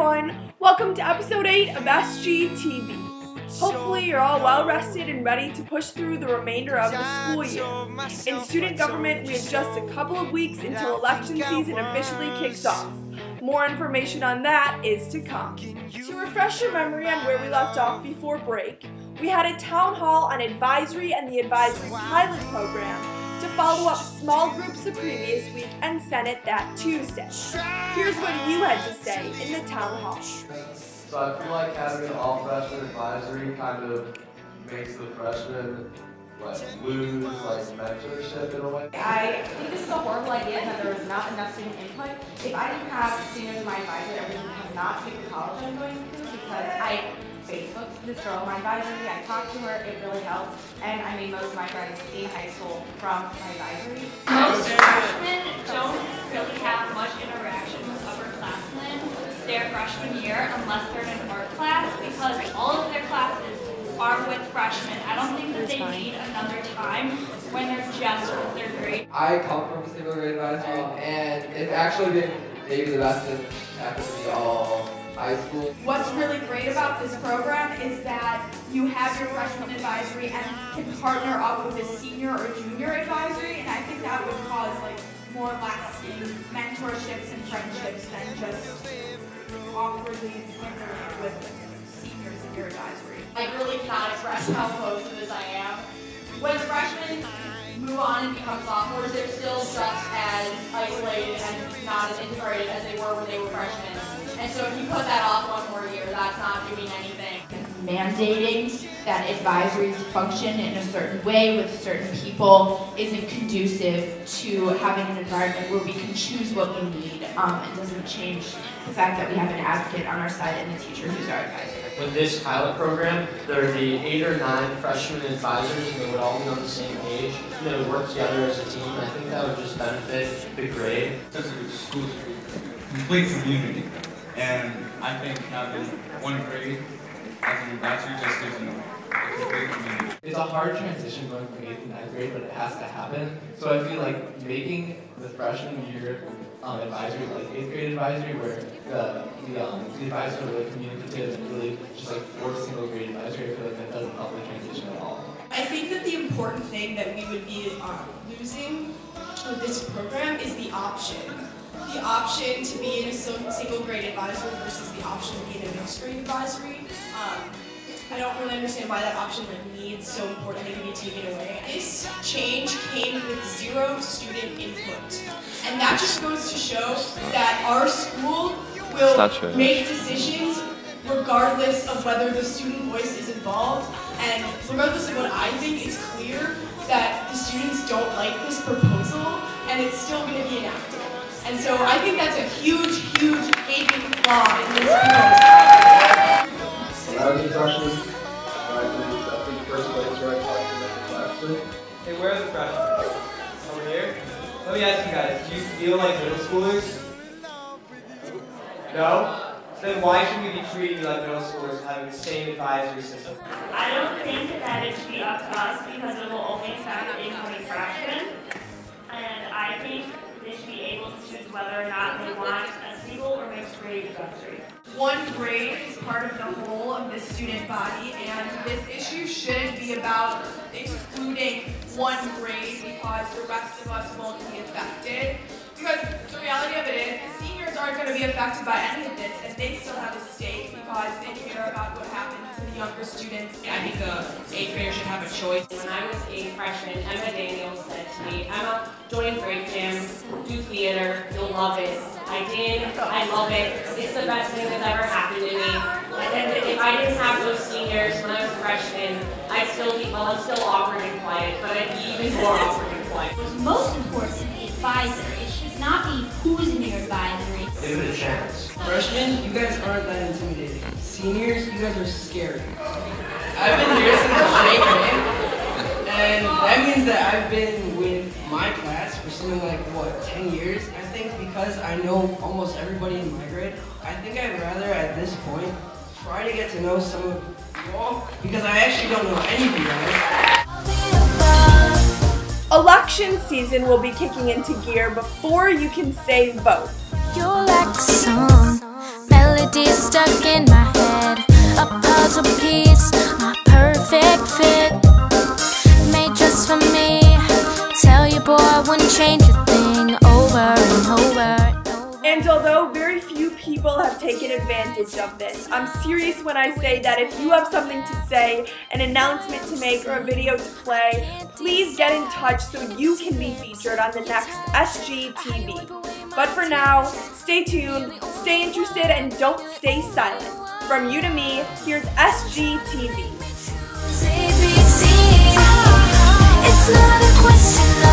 everyone! Welcome to episode 8 of Sgtv. Hopefully you're all well rested and ready to push through the remainder of the school year. In student government, we have just a couple of weeks until election season officially kicks off. More information on that is to come. To refresh your memory on where we left off before break, we had a town hall on advisory and the advisory pilot program to follow up small groups the previous week and Senate that Tuesday. Here's what you had to say in the town hall. So I feel like having an all-freshman advisory kind of makes the freshmen lose mentorship in a way. I think this is a horrible idea that there was not enough student input. If I didn't have seniors in my advisory, I would not pick the college I'm going to because I Facebooked this girl in my advisory, I talked to her, it really helped, and I made most of my friends in high school from my advisory. Most freshmen don't really have much interaction with upperclassmen their freshman year unless they're in an art class because all of their classes are with freshmen. I don't think that they need another time when they're just with their grade. I come from a single grade advisory and it's actually been maybe the best thing happened to me all high school. What's really great about this program is that you have your freshman advisory and can partner up with a senior or junior advisory, and I think that would cause more lasting mentorships and friendships than just awkwardly partnering with seniors in your advisory. I really cannot express how close to this I am. When freshmen move on and become sophomores, they're still just as isolated and not as integrated as they were when they were freshmen. And so if you put that off one more year, that's not doing anything. Mandating that advisories function in a certain way with certain people isn't conducive to having an environment where we can choose what we need. It doesn't change the fact that we have an advocate on our side and a teacher who's our advisor. With this pilot program, there would be 8 or 9 freshman advisors and they would all be on the same page and they would work together as a team. I think that would just benefit the grade. Such a school, complete community. And I think having one grade as an advisory just isn't a complete community. It's a hard transition going from 8th to 9th grade, but it has to happen. So I feel like making the freshman year advisory, 8th grade advisory, where the advisors are really communicative and really just for single grade advisory, I feel like that doesn't help the transition at all. I think that the important thing that we would be losing with this program is the option. The option to be in a single grade advisory versus the option to be in a mixed grade advisory. I don't really understand why that option needs so importantly to be taken away. This change came with 0 student input. And that just goes to show that our school will make decisions regardless of whether the student voice is involved. And regardless of what I think, it's clear that the students don't like this proposal and it's still going to be enacted. And so I think that's a huge, huge gaping flaw in this proposal. When I was a freshman, I think first place where I talked to the classroom. Hey, where are the freshmen? Over here? Let me ask you guys, do you feel like middle schoolers? No? So then why should we be treating you like middle schoolers and having the same advisory system? I don't think that it should be up to us because it will only affect incoming freshmen. And I think they should be able to choose whether or not they want a single or mixed grade advisory. One grade is part of the whole of the student body, and this issue shouldn't be about excluding one grade because the rest of us won't be affected. Because the reality of it is, the seniors aren't going to be affected by any of this, and they still have a stake because they care about what happened to the younger students. I think the 8th graders should have a choice. When I was a freshman, Emma Daniels said to me, Emma, join break gym, do theater, you'll love it. I did, I love it. It's the best thing that's ever happened to me. And if I didn't have those seniors when I was a freshman, I'd still be, I'm still awkward and quiet, but I'd be even more awkward and quiet. What's most important, the advisor. It should not be who's in your advisory. Give it a chance. Freshmen, you guys aren't that intimidating. Seniors, you guys are scary. I've been here since the and that means that I've been with my class for something like, 10 years? I think because I know almost everybody in my grade, I think I'd rather at this point try to get to know some of you all because I actually don't know any of you guys. Election season will be kicking into gear before you can say vote. You're like a song, melody melody stuck in my head, a puzzle piece, my perfect fit, made just for me. Tell you, boy, I wouldn't change a thing over and over. And although very few people have taken advantage of this, I'm serious when I say that if you have something to say, an announcement to make, or a video to play, please get in touch so you can be featured on the next Sgtv. But for now, stay tuned, stay interested, and don't stay silent. From you to me, here's Sgtv. It's not a question.